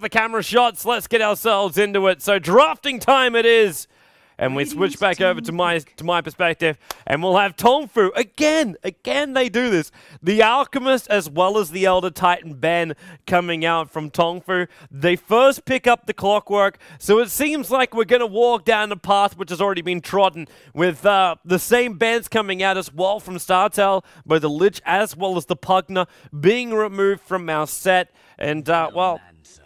for the camera shots. Let's get ourselves into it. So drafting time it is. And we switch back over to my perspective, and we'll have TongFu again. Again, they do this. The Alchemist as well as the Elder Titan Ben coming out from TongFu. They first pick up the Clockwork, so it seems like we're going to walk down the path which has already been trodden with the same bands coming out as well from StarTale, both the Lich as well as the Pugna being removed from our set. And, well,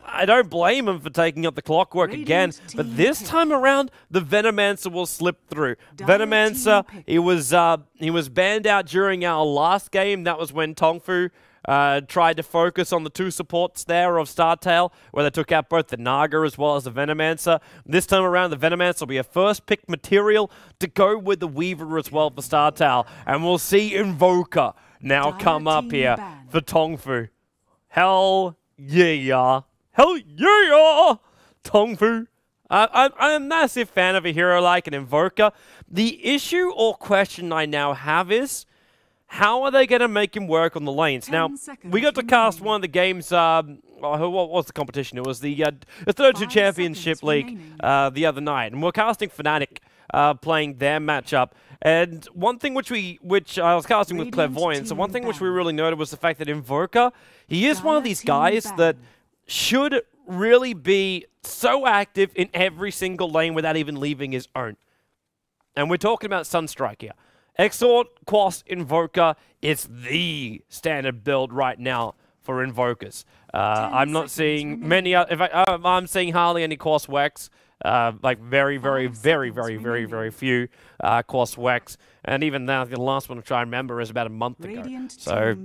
I don't blame him for taking up the Clockwork again, but this time around, the Venomancer will slip through. Venomancer, he was banned out during our last game. That was when TongFu tried to focus on the two supports there of StarTale, where they took out both the Naga as well as the Venomancer. This time around, the Venomancer will be a first pick material to go with the Weaver as well for StarTale, and we'll see Invoker now come up here for TongFu. Hell yeah. Hell yeah! TongFu. I'm a massive fan of a hero like an Invoker. The issue or question I now have is, how are they going to make him work on the lanes? Now, we got to cast one of the games, what was the competition? It was the Dota Championship League the other night, and we're casting Fnatic playing their matchup. And one thing which I was casting with Clairvoyance, so one thing which we really noted was the fact that Invoker, he is one of these guys that should really be so active in every single lane without even leaving his own. And we're talking about Sunstrike here. Exort, Quas, Invoker is the standard build right now for Invokers. I'm not seeing many, I'm seeing hardly any Quas Wex. Like very few Quas Wex. And even now, the last one I'm trying to remember is about a month ago. So,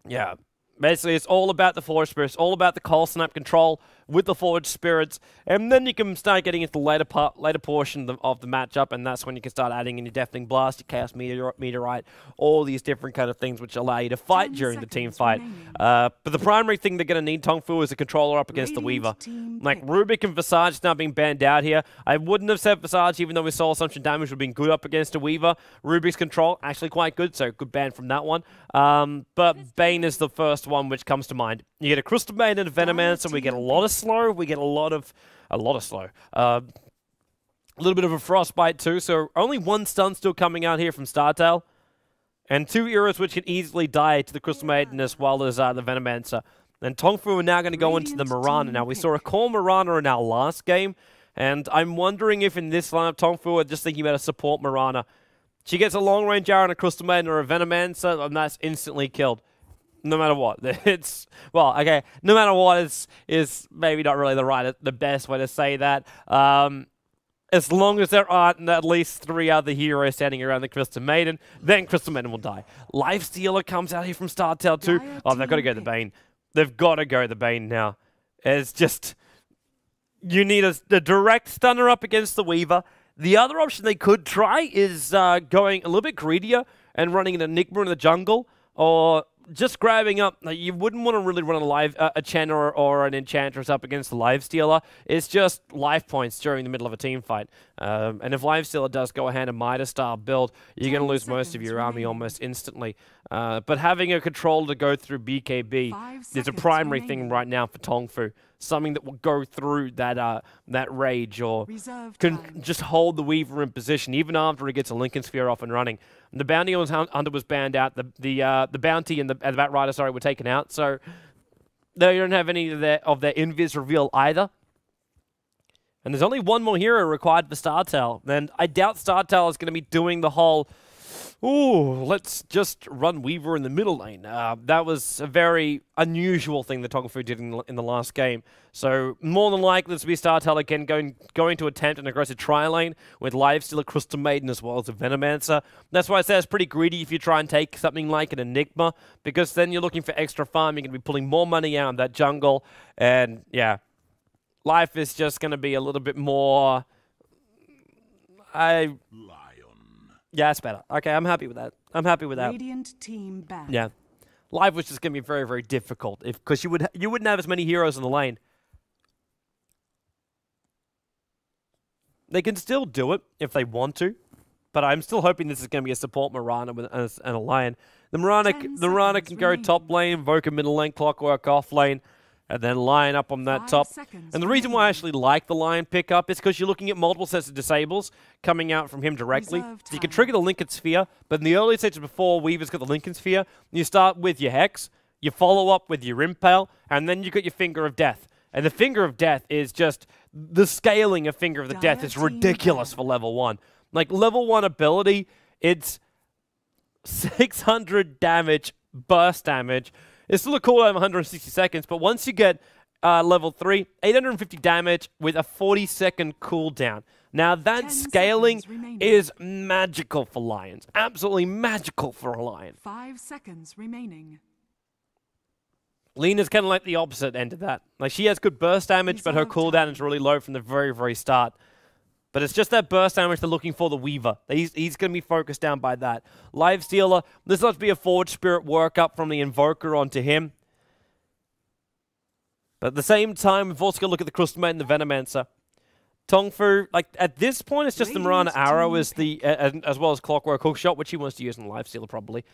yeah. Basically, it's all about the Forge Spirits, all about the Cold Snap control with the Forge Spirits, and then you can start getting into the later portion of the matchup, and that's when you can start adding in your Deafening Blast, your Chaos Meteorite, all these different kind of things which allow you to fight during the team fight. But the primary thing they're going to need TongFu is a controller up against the Weaver. Like, Rubik and Visage now being banned out here. I wouldn't have said Visage, even though we saw Assumption Damage would have been good up against a Weaver. Rubik's control, actually quite good, so good ban from that one. But Bane is the first one which comes to mind. You get a Crystal Maiden and a Venomancer, we get a lot of slow, we get a lot of slow. A little bit of a Frostbite too, so only one stun still coming out here from StarTale. And two Eras which can easily die to the Crystal Maiden as well as the Venomancer. And TongFu are now going to go into the Mirana. Now, we saw a core Mirana in our last game, and I'm wondering if in this lineup, TongFu are just thinking about a support Mirana. She gets a long-range arrow and a Crystal Maiden or a Venomancer, and that's instantly killed. No matter what. It's, well, okay, no matter what is maybe not really the best way to say that. As long as there aren't at least 3 other heroes standing around the Crystal Maiden, then Crystal Maiden will die. Lifestealer comes out here from StarTale too. Oh, they've got to go the Bane. They've got to go the Bane now. It's just, you need a direct stunner up against the Weaver. The other option they could try is going a little bit greedier and running an Enigma in the jungle, or just grabbing up. You wouldn't want to really run a Channer or an Enchantress up against the Lifestealer. It's just life points during the middle of a team fight. And if Lifestealer does go ahead and Midas style build, you're going to lose most of your army almost instantly. But having a controller to go through BKB is a primary thing right now for TongFu. Something that will go through that rage, or can just hold the Weaver in position even after he gets a Lincoln Sphere off and running. The Bounty Hunter was banned out. The Bounty and the Bat Rider, sorry, were taken out. So they don't have any of their invis reveal either. And there's only one more hero required for StarTale. And I doubt StarTale is going to be doing the whole, ooh, let's just run Weaver in the middle lane. That was a very unusual thing that TongFu did in the last game. So more than likely this will be StarTale again going to attempt an aggressive tri-lane with Lifestealer, Crystal Maiden as well as a Venomancer. That's why I say it's pretty greedy if you try and take something like an Enigma, because then you're looking for extra farm. You're going to be pulling more money out of that jungle. And yeah, life is just going to be a little bit more... Yeah, it's better. Okay, I'm happy with that. I'm happy with that. Radiant team back. Yeah. Live was just going to be very, very difficult because you wouldn't have as many heroes in the lane. They can still do it if they want to, but I'm still hoping this is going to be a support Mirana and a Lion. The Mirana can go top lane, Invoker middle lane, Clockwork off lane. and then line up on that top. And the reason why I actually like the Lion pickup is because you're looking at multiple sets of disables coming out from him directly. So you can trigger the Lincoln Sphere, but in the early stages before Weaver's got the Lincoln Sphere, you start with your Hex, you follow up with your Impale, and then you got your Finger of Death. And the Finger of Death is just, the scaling of Finger of the Death is ridiculous for level 1. Like, level 1 ability, it's 600 damage, burst damage. It's still a cooldown of 160 seconds, but once you get level 3, 850 damage with a 40-second cooldown. Now, that scaling is magical for Lions. Absolutely magical for a Lion. 5 seconds remaining. Lena's kind of like the opposite end of that. Like, she has good burst damage, but her cooldown is really low from the very, very start. But it's just that burst damage they're looking for the Weaver. He's going to be focused down by that. Lifestealer, this looks to be a Forge Spirit workup from the Invoker onto him. But at the same time, we've also got to look at the Crystal Maiden and the Venomancer. TongFu, like, at this point, it's just the Mirana Arrow as well as Clockwork Hookshot, which he wants to use in Lifestealer probably,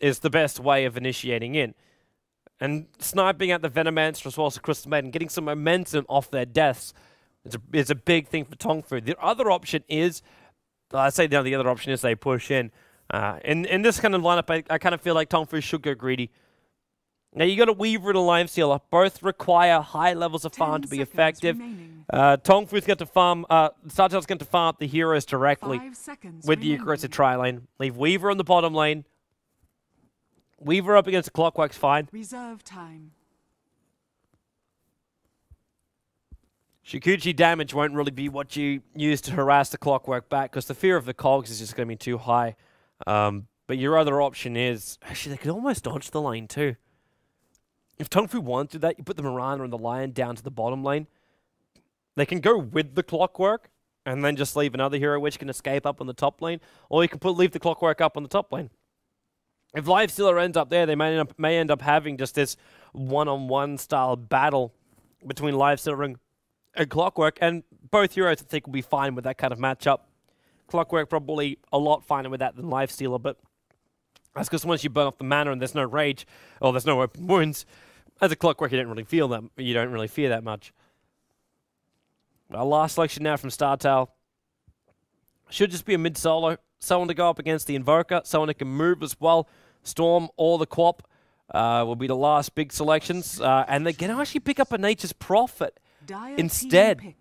is the best way of initiating in. And sniping at the Venomancer as well as the Crystal Maiden, getting some momentum off their deaths, it's a big thing for TongFu. The other option is, I say the other option is they push in. In this kind of lineup, I kind of feel like TongFu should go greedy. Now, you got a Weaver and a Lifestealer. Both require high levels of farm to be effective. TongFu's got to farm, StarTale's going to farm up the heroes directly with the aggressive tri-lane. Leave Weaver on the bottom lane. Weaver up against the Clockwork's fine. Reserve time. Shikuchi damage won't really be what you use to harass the Clockwork back, because the fear of the cogs is just going to be too high. But your other option is, actually, they could almost dodge the lane too. If TongFu wants to do that, you put the Mirana and the Lion down to the bottom lane. They can go with the Clockwork and then just leave another hero which can escape up on the top lane, or you can leave the Clockwork up on the top lane. If Lifestealer ends up there, they may end up having just this one-on-one style battle between Lifestealer and Clockwork, and both heroes I think will be fine with that kind of matchup. Clockwork probably a lot finer with that than Lifestealer, but that's because once you burn off the mana and there's no rage, or there's no open wounds, as a Clockwork you don't really fear that much. Our last selection now from StarTale should just be a mid-solo. Someone to go up against the Invoker, someone that can move as well. Storm or the Quap will be the last big selections. And they're going to actually pick up a Nature's Prophet instead.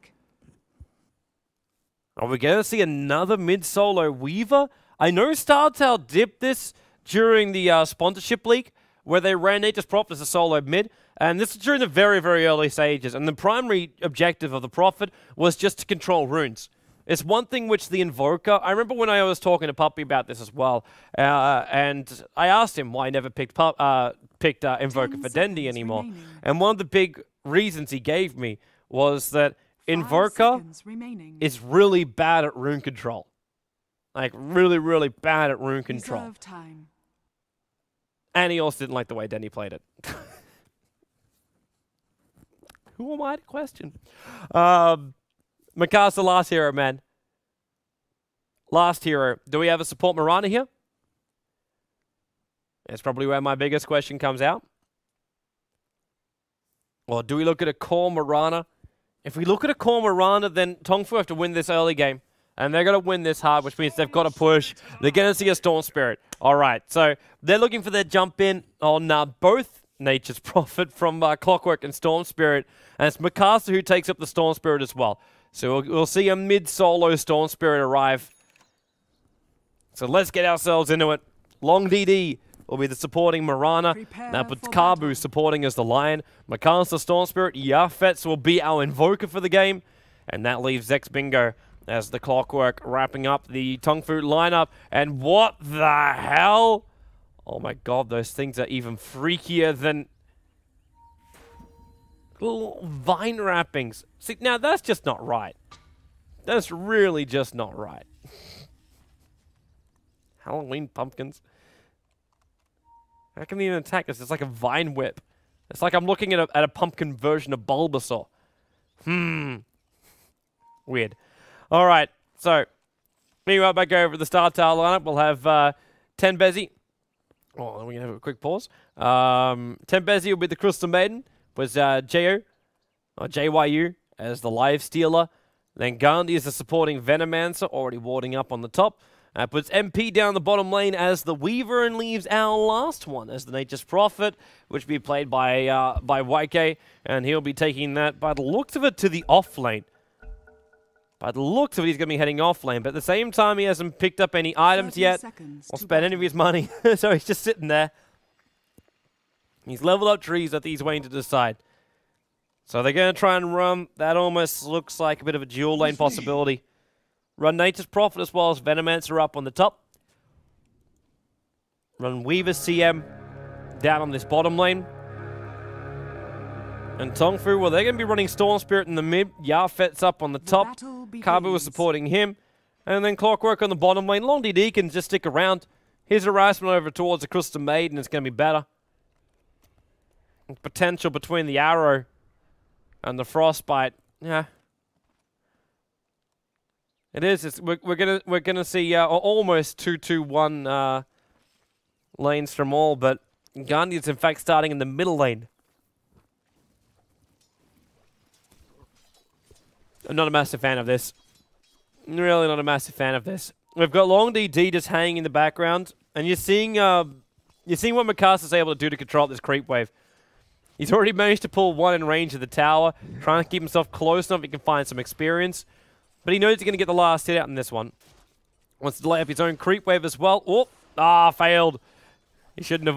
Are we going to see another mid-solo Weaver? I know StarTale dipped this during the sponsorship league, where they ran Nature's Prophet as a solo mid. And this is during the very, very early stages. And the primary objective of the Prophet was just to control runes. It's one thing which the Invoker... I remember when I was talking to Puppy about this as well, and I asked him why he never picked Invoker for Dendi anymore. And one of the big reasons he gave me was that Invoker is really bad at rune control. Like, really, really bad at rune control. And he also didn't like the way Dendi played it. Who am I to question? Mikasa, last hero, man. Last hero. Do we have a support Mirana here? That's probably where my biggest question comes out. Or do we look at a core Mirana? If we look at a core Mirana, then TongFu have to win this early game. And they're going to win this hard, which means they've got to push. They're going to see a Storm Spirit. All right, so they're looking for their jump in on both Nature's Prophet from Clockwork and Storm Spirit. And it's Mikasa who takes up the Storm Spirit as well. So we'll see a mid-solo Storm Spirit arrive. So let's get ourselves into it. Long DD will be the supporting Mirana. Now Kabu supporting as the Lion. Mikasa Storm Spirit. YaphetS will be our Invoker for the game. And that leaves Zex Bingo as the Clockwork wrapping up the TongFu lineup. And what the hell? Oh my god, those things are even freakier than... little vine wrappings. See, now that's just not right. That's really just not right. Halloween pumpkins. How can they even attack us? It's like a vine whip. It's like I'm looking at a pumpkin version of Bulbasaur. Weird. All right, so meanwhile, back over the StarTale lineup, we'll have 10 Bezzy. Oh, we're going to have a quick pause. 10 Bezzy will be the Crystal Maiden. was JYU as the life stealer. Then Gandhi is the supporting Venomancer, already warding up on the top. Puts MP down the bottom lane as the Weaver and leaves our last one as the Nature's Prophet, which will be played by YK, and he'll be taking that, by the looks of it, to the off lane. By the looks of it, he's going to be heading off lane, but at the same time, he hasn't picked up any items yet or spent any of his money, so he's just sitting there. He's leveled up trees that he's waiting to decide. So they're going to try and run. That almost looks like a bit of a dual lane possibility. Run Nature's Prophet as well as Venomancer up on the top. Run Weaver CM down on this bottom lane. And TongFu3, well, they're going to be running Storm Spirit in the mid. YaphetS up on the top. Kabu is supporting him. And then Clockwork on the bottom lane. Long DD can just stick around. His harassment over towards the Crystal Maiden is going to be better. Potential between the Arrow and the Frostbite. Yeah. It is. We're gonna see almost 2-2-1 lanes from all, but Gandhi is in fact starting in the middle lane. I'm not a massive fan of this. Really not a massive fan of this. We've got Long DD just hanging in the background, and you're seeing what Mikasa's able to do to control this creep wave. He's already managed to pull one in range of the tower, trying to keep himself close enough he can find some experience. But he knows he's going to get the last hit out in this one. Wants to delay up his own creep wave as well. Oh, failed. He shouldn't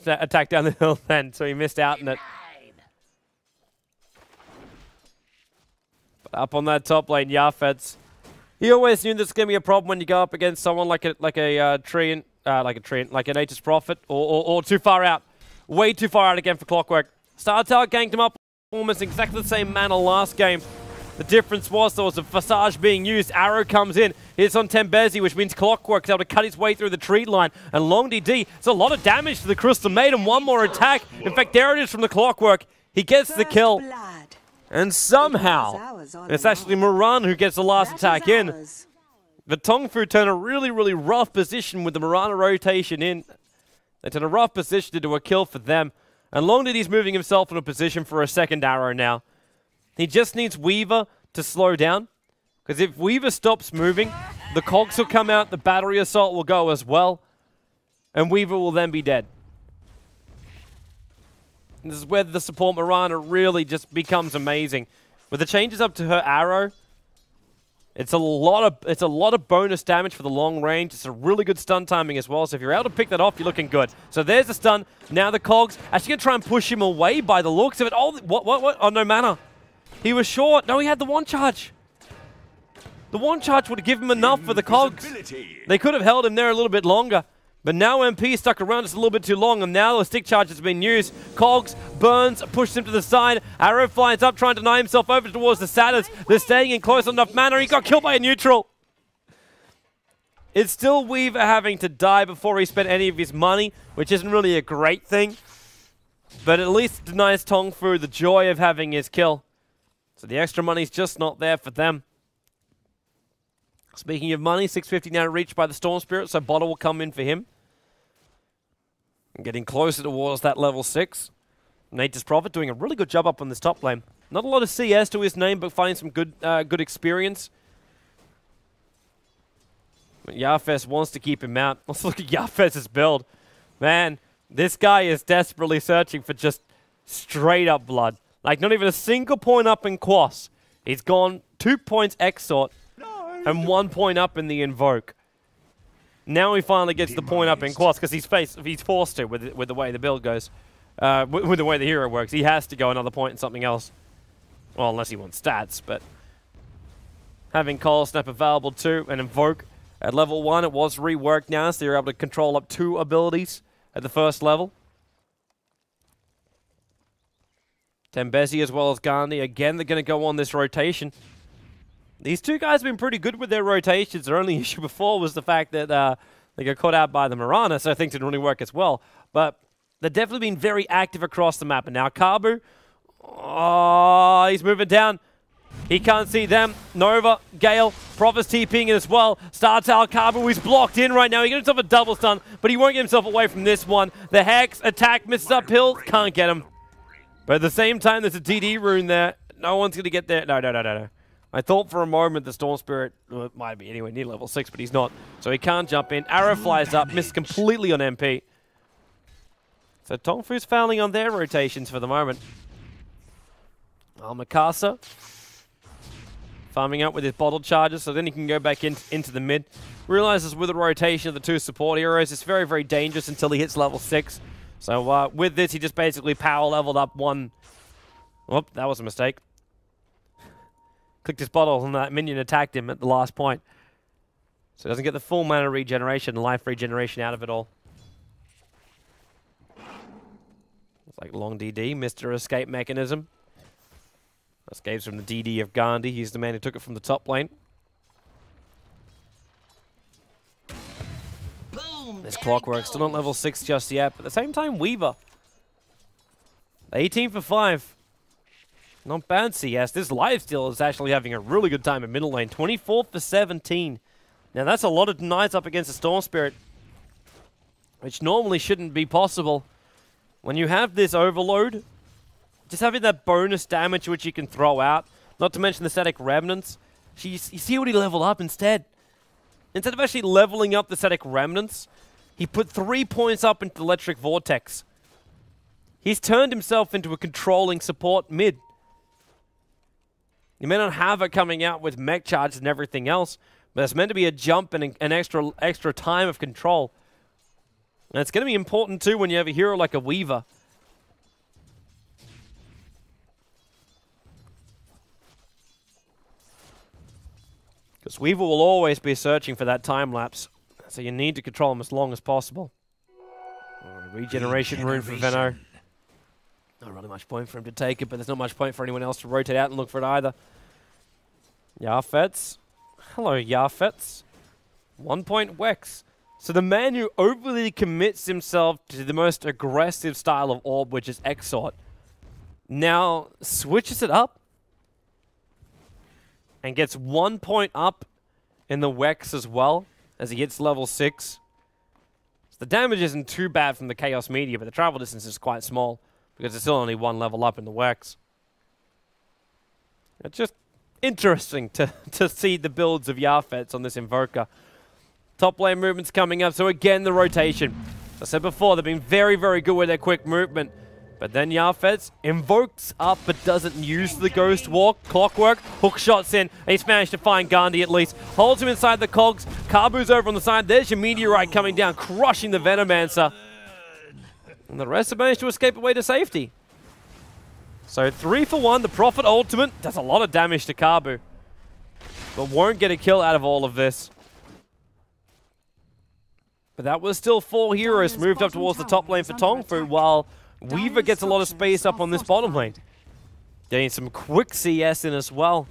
have attacked down the hill then, so he missed out on it. But up on that top lane, YaphetS. He always knew this was going to be a problem when you go up against someone like a Nature's Prophet, or too far out. Way too far out again for Clockwork. StarTale ganked him up almost exactly the same manner last game. The difference was there was a Visage being used. Arrow comes in. Hits on Tembezi, which means Clockwork's able to cut his way through the tree line. And Long DD, it's a lot of damage to the Crystal Maiden. One more attack. In fact, there it is from the Clockwork. He gets the kill. And somehow, it's actually Moran who gets the last attack in. The TongFu3 turn a really, really rough position with the Morana rotation in. It's in a rough position to do a kill for them. And Long DD's moving himself in a position for a second arrow now. He just needs Weaver to slow down. Because if Weaver stops moving, the cogs will come out, the battery assault will go as well. And Weaver will then be dead. And this is where the support Morana really just becomes amazing. With the changes up to her arrow, it's a lot of bonus damage for the long range. It's a really good stun timing as well. So if you're able to pick that off, you're looking good. So there's the stun. Now the cogs actually going to try and push him away by the looks of it. Oh, what? Oh, no mana. He was short. No, he had the one charge. The one charge would have given him enough for the cogs. They could have held him there a little bit longer. But now MP stuck around just a little bit too long, and now the stick charge has been used. Cogs, burns, pushes him to the side. Arrow flies up, trying to deny himself over towards the Satyrs. They're staying in close enough manner. He got killed by a neutral. It's still Weaver having to die before he spent any of his money, which isn't really a great thing. But at least it denies TongFu3 the joy of having his kill. So the extra money's just not there for them. Speaking of money, 650 now reached by the Storm Spirit, so Bottle will come in for him. And getting closer towards that level 6. Nature's Prophet doing a really good job up on this top lane. Not a lot of CS to his name, but finding some good experience. But YaphetS wants to keep him out. Let's look at YaphetS' build. Man, this guy is desperately searching for just straight up blood. Like, not even a single point up in Quas. He's gone 2 points Exort and 1 point up in the Invoke. Now he finally gets the point up in Quas because he's forced to with the way the build goes. With the way the hero works. He has to go another point in something else. Well, unless he wants stats, but having Coil Snap available too and Invoke at level 1, it was reworked now, so you're able to control up 2 abilities at the first level. Tembezi as well as Gandhi. Again, they're going to go on this rotation. These two guys have been pretty good with their rotations. Their only issue before was the fact that they got caught out by the Morana, so things didn't really work as well. But they've definitely been very active across the map. And now Kabu, oh, he's moving down. He can't see them. Nova, Gale, Prophet's TPing as well. StarTale, Kabu, he's blocked in right now. He gets himself a double stun, but he won't get himself away from this one. The Hex, attack, misses uphill, can't get him. But at the same time, there's a DD rune there. No one's going to get there. No. I thought for a moment the Storm Spirit might be anywhere near level 6, but he's not. So he can't jump in. Arrow flies up, missed completely on MP. So TongFu's fouling on their rotations for the moment. Mikasa farming up with his bottle charges, so then he can go back into the mid. Realizes with the rotation of the two support heroes, it's very, very dangerous until he hits level 6. So with this, he just basically power leveled up one. Oh, that was a mistake. Clicked his bottle and that minion attacked him at the last point. So he doesn't get the full mana regeneration, life regeneration out of it all. It's like long DD, Mr. Escape Mechanism. Escapes from the DD of Gandhi. He's the man who took it from the top lane. Boom, this Clockwork still not level 6 just yet, but at the same time, Weaver. 18 for 5. Not bad, CS. This lifesteal is actually having a really good time in middle lane. 24 for 17. Now that's a lot of denies up against the Storm Spirit, which normally shouldn't be possible. When you have this overload, just having that bonus damage which you can throw out, not to mention the static remnants, you see what he leveled up instead. Instead of actually leveling up the static remnants, he put 3 points up into Electric Vortex. He's turned himself into a controlling support mid. You may not have it coming out with mech charges and everything else, but it's meant to be a jump and an extra time of control. And it's going to be important too when you have a hero like a Weaver. Because Weaver will always be searching for that time lapse, so you need to control him as long as possible. Regeneration rune for Venno. Not really much point for him to take it, but there's not much point for anyone else to rotate out and look for it either. YaphetS. Hello, YaphetS. 1 point Wex. So the man who overly commits himself to the most aggressive style of orb, which is Exort, now switches it up and gets 1 point up in the Wex as well as he hits level 6. So the damage isn't too bad from the Chaos Meteor, but the travel distance is quite small because it's still only 1 level up in the Wex. It's just interesting to see the builds of YaphetS on this Invoker. Top lane movement's coming up, so again the rotation. As I said before, they've been very, very good with their quick movement. But then YaphetS invokes up but doesn't use the Ghost Walk. Clockwork, hook shots in. He's managed to find Gandhi at least. Holds him inside the cogs. Kabu's over on the side. There's your Meteorite coming down, crushing the Venomancer. And the rest have managed to escape away to safety. So 3 for 1. The Prophet ultimate does a lot of damage to Kabu, but won't get a kill out of all of this. But that was still 4 heroes moved up towards the top lane for TongFu, while Weaver gets a lot of space up on this bottom lane. Getting some quick CS in as well.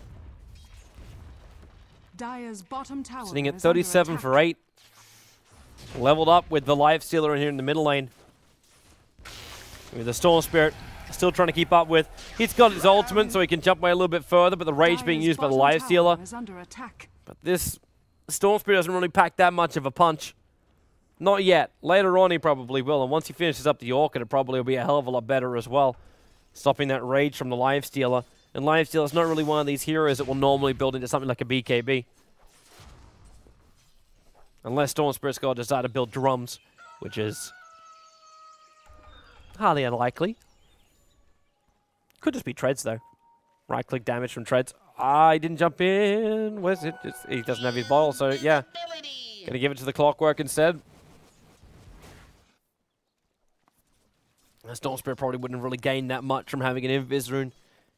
Sitting at 37 for 8. Leveled up with the Lifestealer in here in the middle lane. With the Storm Spirit still trying to keep up with. He's got his ultimate so he can jump away a little bit further, but the Rage being used by the Lifestealer. But this Storm Spirit doesn't really pack that much of a punch. Not yet. Later on he probably will, and once he finishes up the Orchid, it probably will be a hell of a lot better as well. Stopping that Rage from the Lifestealer. And Lifestealer's not really one of these heroes that will normally build into something like a BKB. Unless Storm Spirit's got to decide to build drums, which is highly unlikely. Could just be Treads though. Right-click damage from Treads. He didn't jump in. Where's it? He doesn't have his bottle, so yeah. Gonna give it to the Clockwork instead. Storm Spirit probably wouldn't really gain that much from having an Invis rune.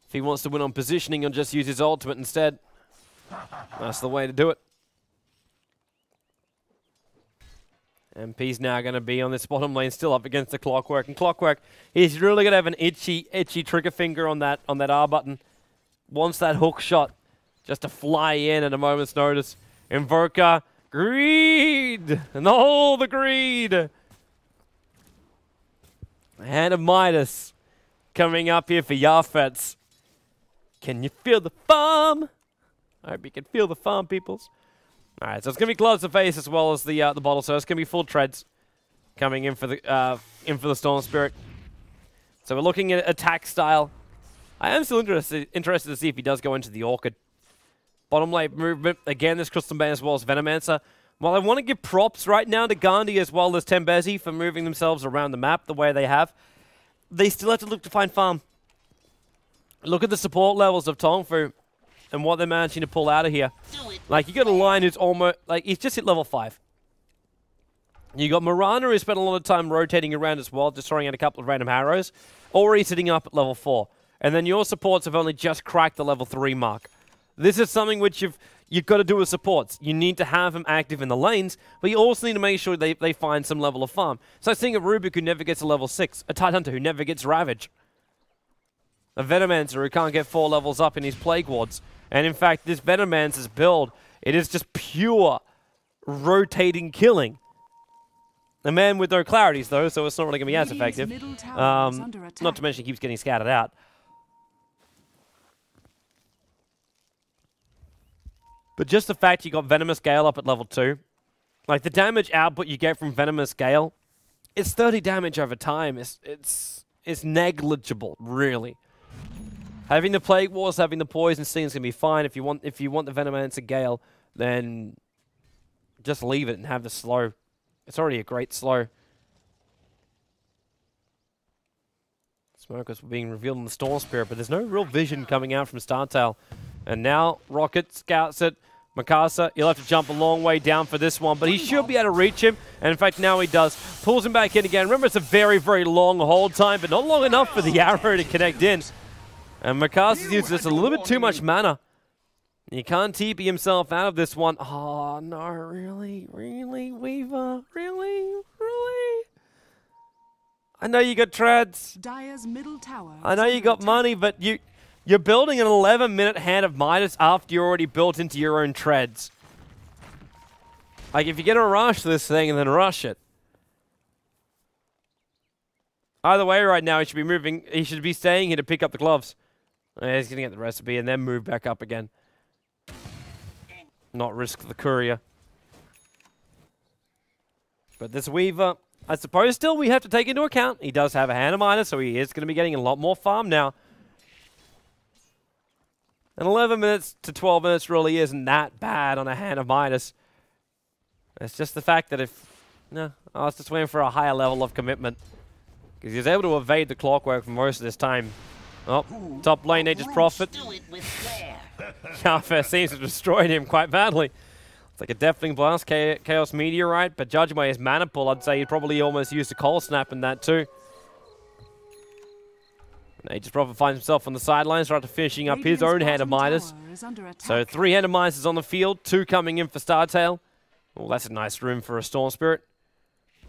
If he wants to win on positioning, he'll just use his ultimate instead. That's the way to do it. MP's now going to be on this bottom lane, still up against the Clockwork. And Clockwork, he's really going to have an itchy trigger finger on that R button. Wants that hook shot just to fly in at a moment's notice. Invoker, greed! And all the greed! Hand of Midas coming up here for YaphetS. Can you feel the farm? I hope you can feel the farm, peoples. Alright, so it's going to be gloves of face as well as the bottle, so it's going to be full Treads coming in for the Storm Spirit. So we're looking at attack style. I am still interested to see if he does go into the Orchid. Bottom lane movement. Again, this Crystal Bane as well as Venomancer. While I want to give props right now to Gandhi as well as Tembezi for moving themselves around the map the way they have, they still have to look to find farm. Look at the support levels of TongFu and what they're managing to pull out of here. Like, you got a line who's almost, like, he's just hit level 5. You got Mirana, who spent a lot of time rotating around as well, just throwing out a couple of random arrows, already sitting up at level 4. And then your supports have only just cracked the level 3 mark. This is something which you've got to do with supports. You need to have them active in the lanes, but you also need to make sure they find some level of farm. So seeing a Rubik who never gets a level 6, a Tidehunter who never gets Ravage, a Venomancer who can't get 4 levels up in his Plague Wards. And in fact, this Venomancer's build, it is just pure rotating killing. A man with no clarities, though, so it's not really going to be as effective. Not to mention he keeps getting scattered out. But just the fact you got Venomous Gale up at level 2, like the damage output you get from Venomous Gale, it's 30 damage over time. It's negligible, really. Having the Plague Wars, having the Poison Sting's gonna be fine. If you want the Venomancer Gale, then just leave it and have the slow. It's already a great slow. Smokers were being revealed in the Storm Spirit, but there's no real vision coming out from StarTale. And now Rocket scouts it. Mikasa, he'll have to jump a long way down for this one, but he should be able to reach him. And in fact, now he does. Pulls him back in again. Remember, it's a very, very long hold time, but not long enough for the arrow to connect in. And Mikasa's used this a little bit too much mana. He can't TP himself out of this one. Oh, no, really? Really, Weaver? Really? Really? I know you got treads. Dire's middle tower. I know you got money, but you're building an 11-minute Hand of Midas after you're already built into your own treads. Like, if you're going to rush this thing, then rush it. Either way, right now, he should be moving. He should be staying here to pick up the gloves. He's going to get the recipe and then move back up again. Not risk the courier. But this Weaver, I suppose still we have to take into account. He does have a Hand of Midas, so he is going to be getting a lot more farm now. And 11 minutes to 12 minutes really isn't that bad on a Hand of Midas. It's just the fact that I was just waiting for a higher level of commitment. Because he was able to evade the clockwork for most of this time. Oh, top lane Nature's Prophet. YaphetS seems to have destroyed him quite badly. It's like a Deafening Blast, Chaos Meteorite, but judging by his mana pool, I'd say he'd probably almost used a Cold Snap in that too. Nature's Prophet finds himself on the sidelines right after finishing up his own Hand of Midas. So 3 Hand of Midas on the field, 2 coming in for StarTale. Well, that's a nice room for a Storm Spirit.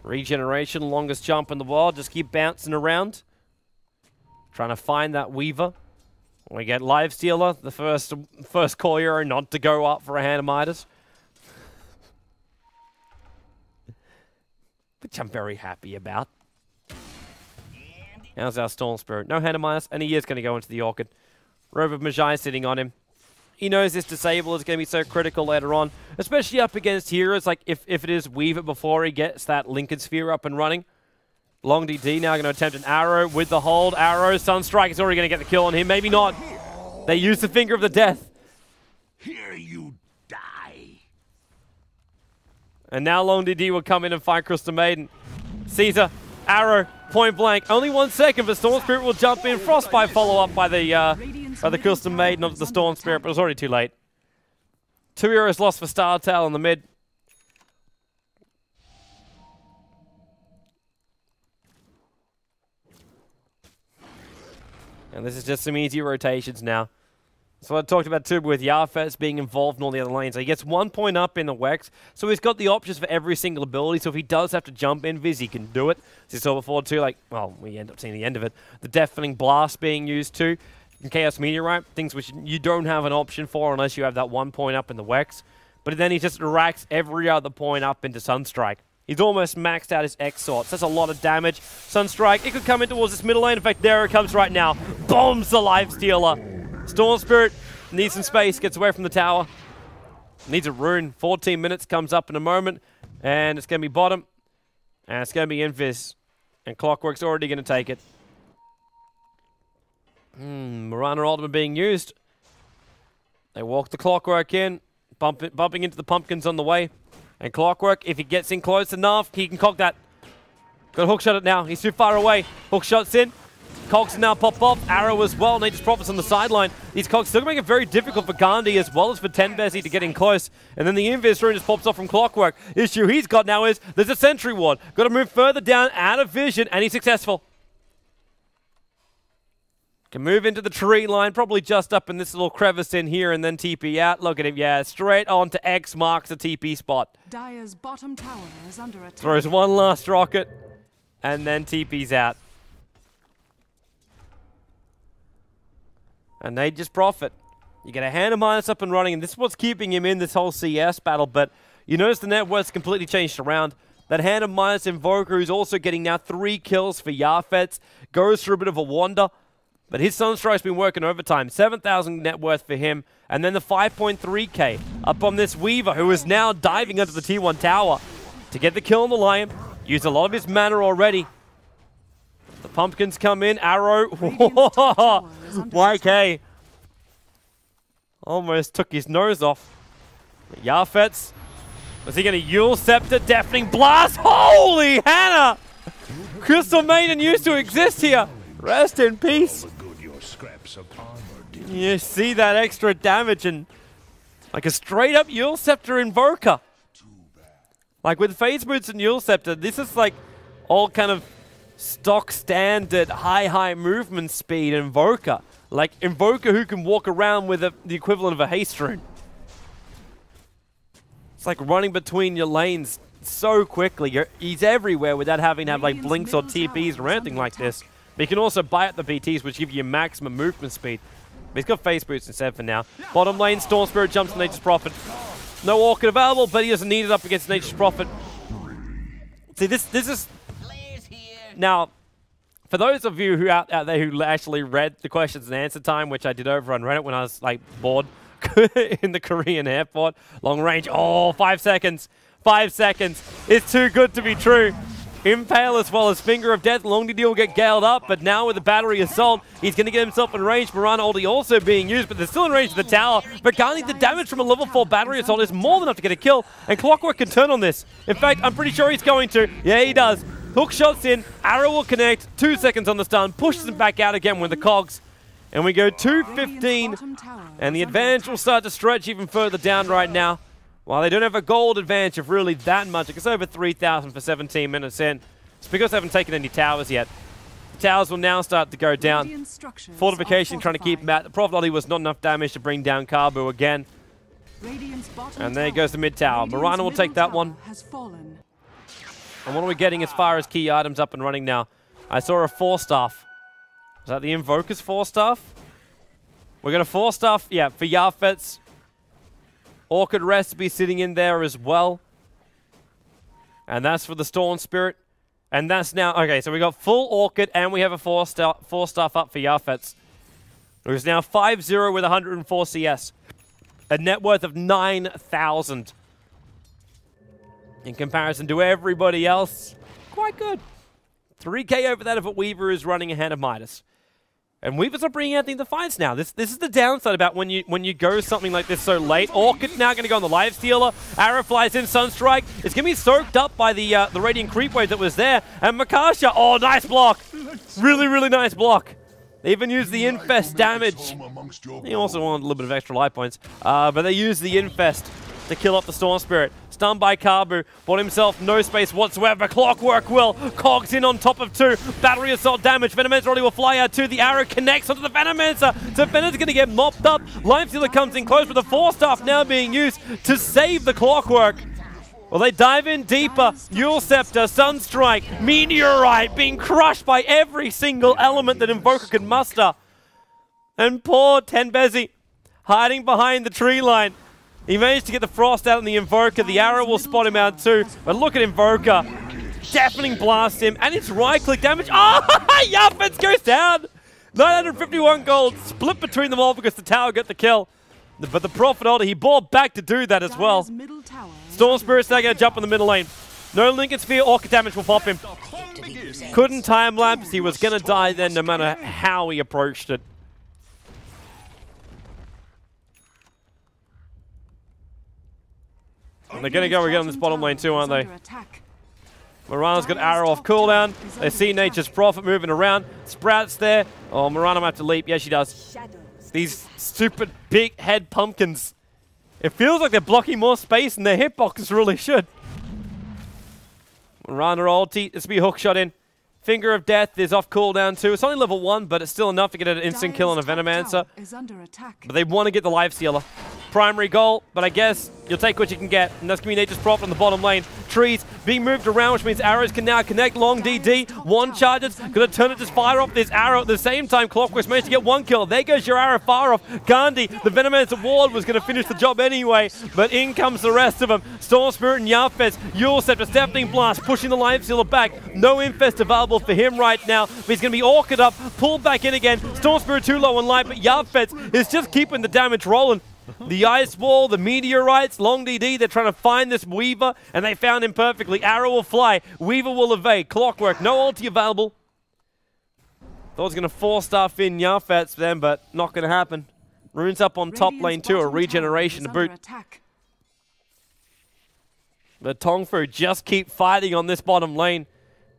Regeneration, longest jump in the world. Just keep bouncing around. Trying to find that Weaver. We get Lifestealer, the first core hero not to go up for a Hand of Midas. Which I'm very happy about. How's our Storm Spirit? No Hand of Midas, and he is going to go into the Orchid. Robe of Magi sitting on him. He knows this disable is going to be so critical later on, especially up against heroes, like if it is Weaver before he gets that Lincoln Sphere up and running. Long DD now going to attempt an arrow with the hold. Arrow, Sunstrike is already going to get the kill on him. Maybe not. They use the Finger of the Death. Here you die. And now Long DD will come in and fight Crystal Maiden. Caesar, arrow, point blank. Only 1 second, but Storm Spirit will jump in. Frostbite follow up by the Crystal Maiden of the Storm Spirit, but it was already too late. 2 heroes lost for StarTale in the mid. And this is just some easy rotations now. So I talked about too with YaphetS being involved in all the other lanes. So he gets 1 point up in the Wex, so he's got the options for every single ability. So if he does have to jump in Viz, he can do it. As you saw before too, like, well, we end up seeing the end of it. The Deafening Blast being used too. And Chaos Meteorite, things which you don't have an option for unless you have that 1 point up in the Wex. But then he just racks every other point up into Sunstrike. He's almost maxed out his X-Sorts. That's a lot of damage. Sunstrike, it could come in towards this middle lane. In fact, there it comes right now. Bombs the Lifestealer. Storm Spirit needs some space, gets away from the tower. Needs a rune. 14 minutes, comes up in a moment. And it's going to be bottom. And it's going to be Invis. And Clockwork's already going to take it. Mirana ultimate being used. They walk the Clockwork in, bumping into the pumpkins on the way. And Clockwork, if he gets in close enough, he can cock that. Got to hookshot it now. He's too far away. Hookshot's in. Cogs now pop off. Arrow as well. Nature's Prophet's on the sideline. These Cogs still going to make it very difficult for Gandhi as well as for Tenbezi to get in close. And then the Invis rune just pops off from Clockwork. Issue he's got now is there's a sentry ward. Got to move further down out of vision, and he's successful. Can move into the tree line, probably just up in this little crevice in here, and then TP out. Look at him, yeah, straight on to X marks the TP spot. Dire's bottom tower is under attack. Throws one last rocket, and then TP's out. And they just profit. You get a hand of minus up and running, and this is what's keeping him in this whole CS battle, but you notice the net worth's completely changed around. That hand of minus Invoker, who's also getting now 3 kills for YaphetS, goes through a bit of a wander. But his Sunstrike's been working overtime. 7,000 net worth for him. And then the 5.3k up on this Weaver, who is now diving under the T1 tower to get the kill on the Lion. Used a lot of his mana already. The pumpkins come in. Arrow. YK. Almost took his nose off. YaphetS. Was he going to Yule Scepter? Deafening Blast. Holy Hannah! Crystal Maiden used to exist here. Rest in peace. You see that extra damage and like a straight up Yule Scepter Invoker. Like with Phase Boots and Yule Scepter, this is like all kind of stock standard high movement speed Invoker. Like Invoker who can walk around with the equivalent of a haste rune. It's like running between your lanes so quickly. He's everywhere without having to have like blinks or TPs or anything like this. But you can also buy up the BTs, which give you maximum movement speed. But he's got Phase Boots instead for now. Bottom lane, Storm Spirit jumps to Nature's Prophet. No Orchid available, but he doesn't need it up against Nature's Prophet. See, this is... Now, for those of you who out there who actually read the questions and answer time, which I did over on Reddit when I was like bored in the Korean airport, long range, oh, 5 seconds. 5 seconds. It's too good to be true. Impale as well as Finger of Death. Long Deal will get galed up, but now with the Battery Assault, he's going to get himself in range. Mirana ulti also being used, but they're still in range of the tower. But Garni, the damage from a level 4 Battery Assault is more than enough to get a kill, and Clockwork can turn on this. In fact, I'm pretty sure he's going to. Yeah, he does. Hook shots in, Arrow will connect, 2 seconds on the stun, pushes him back out again with the Cogs. And we go 2-15, and the advantage will start to stretch even further down right now. While they don't have a gold advantage of really that much, it's over 3,000 for 17 minutes in. It's because they haven't taken any towers yet. The towers will now start to go down. Fortification trying to keep him out. The Prophet ulti was not enough damage to bring down Kabu again. And there goes the mid tower. Mirana will take that one. And what are we getting as far as key items up and running now? I saw a 4-staff. Is that the Invoker's 4-staff? We're going to 4-staff, yeah, for YaphetS. Orchid Recipe sitting in there as well. And that's for the Storm Spirit. And that's now... Okay, so we got full Orchid and we have a 4-staff up for YaphetS. Who's now 5-0 with 104 CS. A net worth of 9,000. In comparison to everybody else, quite good. 3k over that of what Weaver is running ahead of Midas. And Weaver's not bringing anything to fights now. This is the downside about when you go something like this so late. Orchid now going to go on the Live Stealer. Arrow flies in, Sunstrike. It's going to be soaked up by the Radiant Creep Wave that was there. And Makasha, oh, nice block. Really, really nice block. They even used the Infest damage. He also wanted a little bit of extra life points. But they used the Infest to kill off the Storm Spirit. Stunned by Kabu. Bought himself no space whatsoever. Clockwork will. Cogs in on top of 2. Battery Assault damage. Venomancer already will fly out 2. The arrow connects onto the Venomancer. So Venom's going to get mopped up. Life Stealer comes in close with the 4-staff now being used to save the Clockwork. Well, they dive in deeper. Yule Scepter, Sunstrike, Meteorite being crushed by every single element that Invoker could muster. And poor Tenbezi hiding behind the tree line. He managed to get the Frost out on the Invoker. The arrow will spot him out too. But look at Invoker. Deafening blast him. And it's right-click damage. Oh, YaphetS goes down. 951 gold. Split between them all because the tower got the kill. But the Prophet ulti, he bought back to do that as well. Storm Spirit's now going to jump in the middle lane. No Lincoln Sphere. Orchid damage will pop him. Couldn't time lapse. He was going to die then no matter how he approached it. They're going to go again on this bottom lane too, aren't they? Mirana's got arrow off cooldown. They see Nature's Prophet moving around. Sprout's there. Oh, Mirana might have to leap. Yeah, she does. These stupid big head pumpkins. It feels like they're blocking more space than their hitboxes really should. Mirana ulti. This will be a hook shot in. Finger of Death is off cooldown too. It's only level 1, but it's still enough to get an instant kill on a Venomancer. But they want to get the life stealer. Primary goal, but I guess you'll take what you can get. And that's going to be Nature's Prophet on the bottom lane. Trees being moved around, which means arrows can now connect. Long DD, one charges, going to turn it to fire off this arrow at the same time. Clockwork's managed to get one kill. There goes your arrow, fire off. Gandhi, the Venomancer ward, was going to finish the job anyway, but in comes the rest of them. Storm Spirit and YaphetS, Yule Scepter, Stepping Blast, pushing the life stealer back. No infest available for him right now, but he's going to be orchid up, pulled back in again. Storm Spirit too low on life, but YaphetS is just keeping the damage rolling. The Ice Wall, the Meteorites, Long DD, they're trying to find this Weaver, and they found him perfectly. Arrow will fly, Weaver will evade. Clockwork, no ulti available. Thought it was going to 4-star in YaphetS then, but not going to happen. Runes up on top lane too, a regeneration to boot. But TongFu3 just keep fighting on this bottom lane.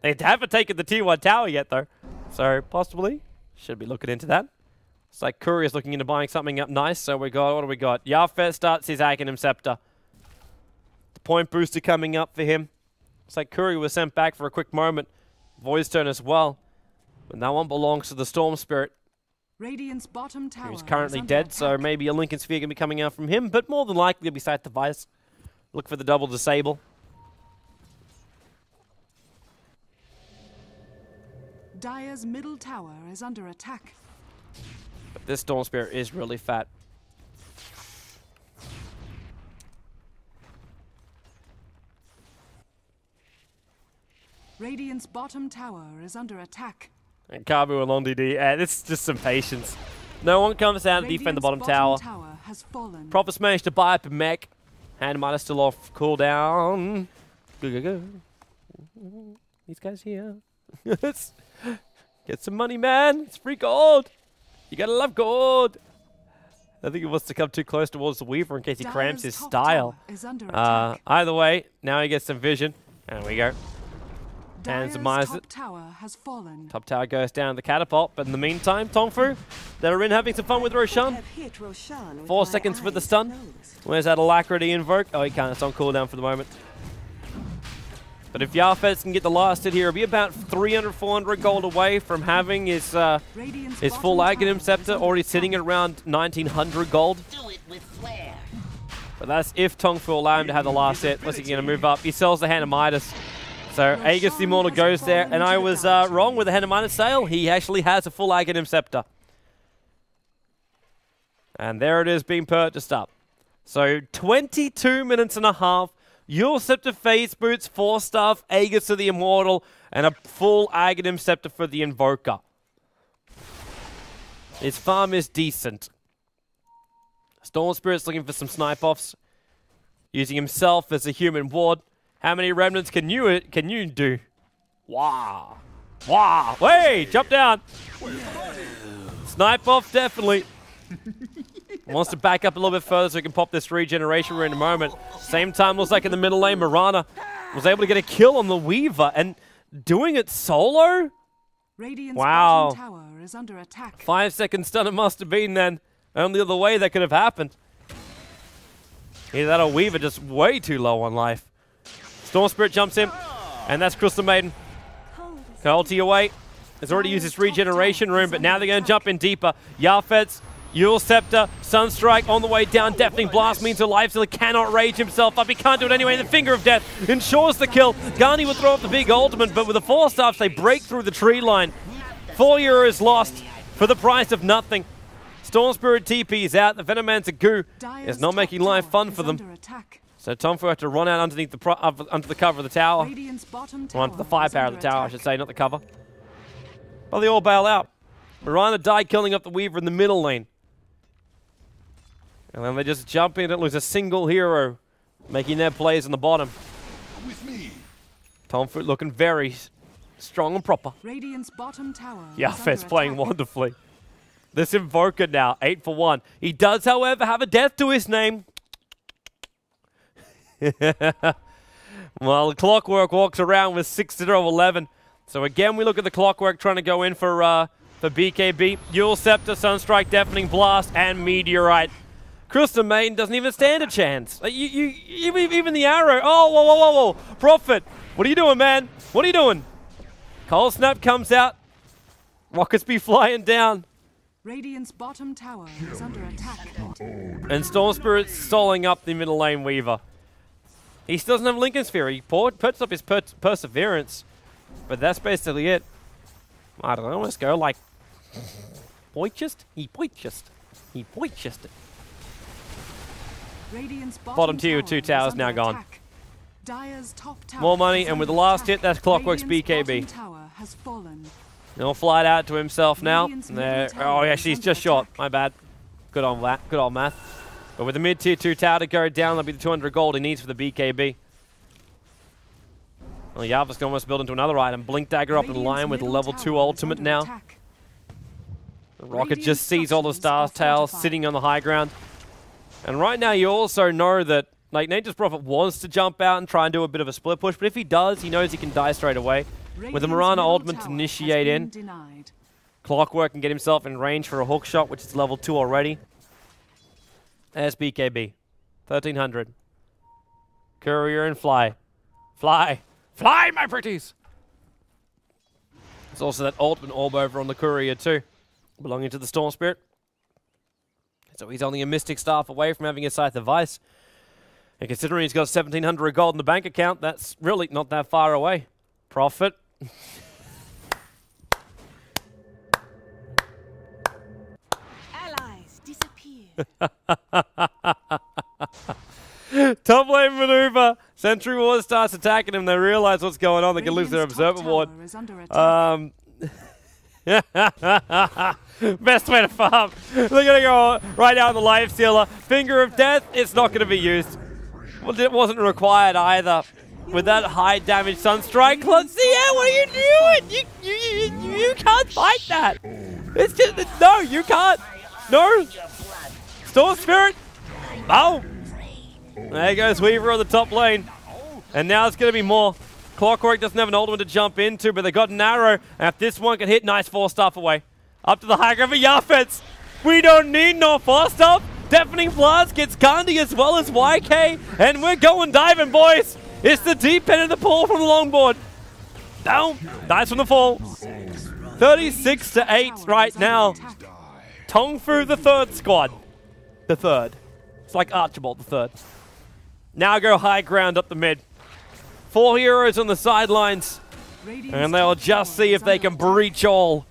They haven't taken the T1 tower yet though, so possibly should be looking into that. It's like Curry is looking into buying something up nice. So we got, what do we got? YaphetS starts his Aghanim Scepter. The point booster coming up for him. It's like Curry was sent back for a quick moment. Void's turn as well. But that one belongs to the Storm Spirit. Radiant's bottom tower He's currently dead, so maybe a Lincoln Sphere can be coming out from him, but more than likely it'll be Sight Device. Look for the double disable. Dire's middle tower is under attack. But this Storm Spirit is really fat. Radiant's bottom tower is under attack. And Kabu and Long DD, this is just some patience. No one comes down to defend the bottom tower. Has fallen. Prophet's managed to buy up a mech. Hand might still off cooldown. Go. These guys here. Get some money, man. It's free gold. You gotta love gold. I think he wants to come too close towards the Weaver in case he cramps his style. Either way, now he gets some vision. And we go. And Zemize it. Top tower goes down the catapult, but in the meantime, TongFu3, they're in having some fun with Roshan. 4 seconds for the stun. Where's that Alacrity invoke? Oh, he can't. It's on cooldown for the moment. But if YaphetS can get the last hit here, it'll be about 300, 400 gold away from having his full Aghanim Scepter, already sitting at around 1900 gold. But that's if TongFu3 allow him to have the last hit. What's he going to move up? He sells the Hand of Midas. So Aegis the Immortal goes there, and I was wrong with the Hand of Midas sale. He actually has a full Aghanim Scepter. And there it is being purchased up. So 22 minutes and a half. Yule Scepter Phase Boots, 4-star Aegis to the Immortal, and a full Aghanim Scepter for the Invoker. His farm is decent. Storm Spirit's looking for some snipe-offs, using himself as a human ward. How many remnants can you do? Wow. Wow. Wait, jump down. Snipe off, definitely. Wants to back up a little bit further so we can pop this regeneration rune in a moment. Same time, looks like in the middle lane, Mirana was able to get a kill on the Weaver, and doing it solo? Wow. Tower is under attack. 5-second stun it must have been then. Only other way that could have happened. Either that or Weaver just way too low on life. Storm Spirit jumps in, and that's Crystal Maiden. Ulti away. Has already used his regeneration rune, but now they're going to jump in deeper. YaphetS, Yule Scepter, Sunstrike on the way down. Deafening Blast means the life stealer cannot rage himself up. He can't do it anyway. The Finger of Death ensures the kill. Garni will throw up the big ultimate, but with the 4-stars, they break through the tree line. 4 euros lost for the price of nothing. Storm Spirit TP is out. The Venomancer Goo is not making life fun for them. So TongFu3 have to run out underneath the under the cover of the tower. Or onto the firepower of the tower, I should say, not the cover. But they all bail out. Mirana died killing up the Weaver in the middle lane. And then they just jump in and lose a single hero, making their plays on the bottom. TongFu3 looking very strong and proper. YaphetS playing wonderfully. This Invoker now, 8 for 1. He does, however, have a death to his name. Well, the Clockwork walks around with 6-0-11. So again, we look at the Clockwork trying to go in for BKB. Yule Scepter, Sunstrike, Deafening Blast, and Meteorite. Crystal Maiden doesn't even stand a chance. Even the arrow. Oh, whoa, whoa, whoa, whoa. Prophet, what are you doing, man? What are you doing? Cold Snap comes out. Rockets be flying down. Radiant's bottom tower is under attack. And Storm Spirit's stalling up the middle lane Weaver. He still doesn't have Lincoln Sphere. He puts up his Perseverance. But that's basically it. I don't know, let's go like... Poitchest? He poitchest. He poitchest it. Radiant's Bottom tier with 2 towers now gone. Attack. Dire's top tower More money, and with the last hit, that's Clockwork's Radiant's BKB. bottom tower has fallen. He'll fly it out to himself now. Radiant's There. middle tower Oh, yeah, is she's under just short. attack. My bad. Good on that. Good on math. But with the mid-tier 2 tower to go down, that'll be the 200 gold he needs for the BKB. Well, YaphetS can almost build into another item. Blink Dagger up in Radiant's line with middle level tower 2 is ultimate under now. attack. The Rocket Radiant's just sees all the structures are StarTale fortified. sitting on the high ground. And right now you also know that like Nature's Prophet wants to jump out and try and do a bit of a split push, but if he does, he knows he can die straight away. With the Radiant's Mirana middle ultimate to tower initiate has in, been denied. Clockwork can get himself in range for a hook shot, which is level 2 already. There's BKB. 1300. Courier and Fly. Fly! Fly, my pretties! There's also that ultimate orb over on the Courier too, belonging to the Storm Spirit. So he's only a Mystic Staff away from having a Scythe of Vice. And considering he's got 1,700 gold in the bank account, that's really not that far away. Prophet. Allies disappear. Top lane maneuver. Sentry Ward starts attacking him. They realize what's going on. They can lose their Radiant's top Observer Ward. tower is under attack. Best way to farm. They're going to go right down the Life Stealer. Finger of Death, it's not going to be used. Well, it wasn't required either. With that high damage Sunstrike, let's see, yeah, what are you doing? You can't fight that. It's just, no, you can't. No. Storm Spirit. Oh. There goes Weaver on the top lane. And now it's going to be more. Clockwork doesn't have an ultimate to jump into, but they got an arrow. And if this one can hit, nice 4-stuff away. Up to the high ground for YaphetS. We don't need no 4-stuff. Deafening Blast gets Gandhi as well as YK. And we're going diving, boys. It's the deep end of the pool from the longboard. Down. Dies from the fall. 36-8 right now. TongFu3 squad. The third. It's like Archibald the third. Now go high ground up the mid. 4 heroes on the sidelines. And they'll just see if they can breach all.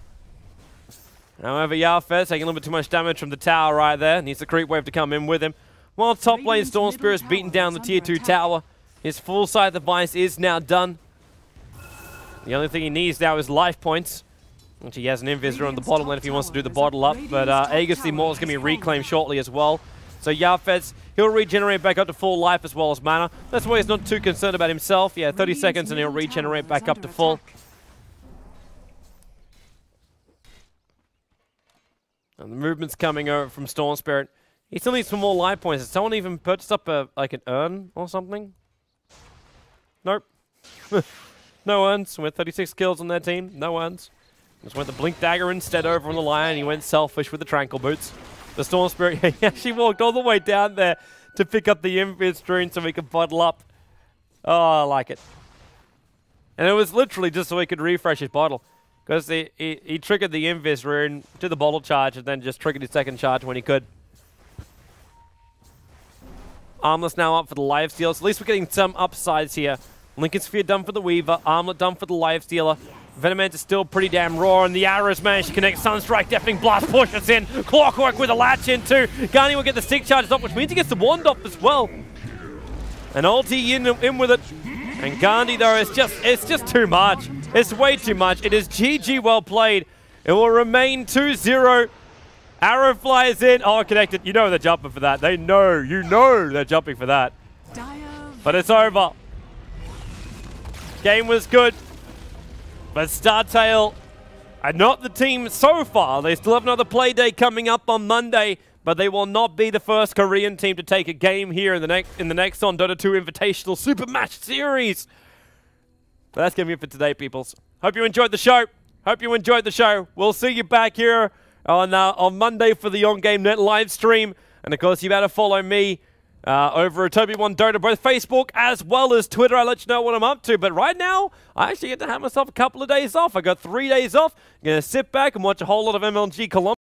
However, YaphetS taking a little bit too much damage from the tower right there. Needs the creep wave to come in with him. While top lane Storm Spirit's beating down the tier 2 tower. His full Scythe device is now done. The only thing he needs now is life points. Which he has an Invisor on the bottom lane if he wants to do the bottle up. But Aegis the Immortal is going to be reclaimed shortly as well. So YaphetS, he'll regenerate back up to full life as well as mana. That's why he's not too concerned about himself. Yeah, 30 seconds and he'll regenerate back up to full. And the movement's coming over from Storm Spirit. He still needs some more life points. Has someone even purchased up like an urn or something? Nope. No urns. With 36 kills on their team. No urns. Just went the Blink Dagger instead over on the line. He went selfish with the Tranquil Boots. The Storm Spirit, he actually walked all the way down there to pick up the Invis rune so he could bottle up. Oh, I like it. And it was literally just so he could refresh his bottle. Because he triggered the Invis rune to the bottle charge and then just triggered his second charge when he could. Armlet's now up for the lifesteal, so at least we're getting some upsides here. Lincoln Sphere done for the Weaver, Armlet done for the lifestealer. Venomance is still pretty damn raw, and the arrows managed to connect. Sunstrike, Deafening Blast pushes in. Clockwork with a latch in too. Gani will get the stick charges up, which means he gets the wand off as well. And ulti in with it. And Gandhi though, it's just too much. It's way too much. It is GG well played. It will remain 2-0. Arrow flies in. Oh, connected. You know they're jumping for that. They know. You know they're jumping for that. But it's over. Game was good. But StarTale are not the team so far. They still have another play day coming up on Monday. but they will not be the first Korean team to take a game here in the Nexon Dota 2 Invitational Super Match Series. But that's going to be it for today, peoples. Hope you enjoyed the show. We'll see you back here on Monday for the on-game net live stream. And of course, you better follow me over at TobiWan Dota, both Facebook as well as Twitter. I'll let you know what I'm up to. But right now, I actually get to have myself a couple of days off. I got 3 days off. I'm going to sit back and watch a whole lot of MLG Columbus.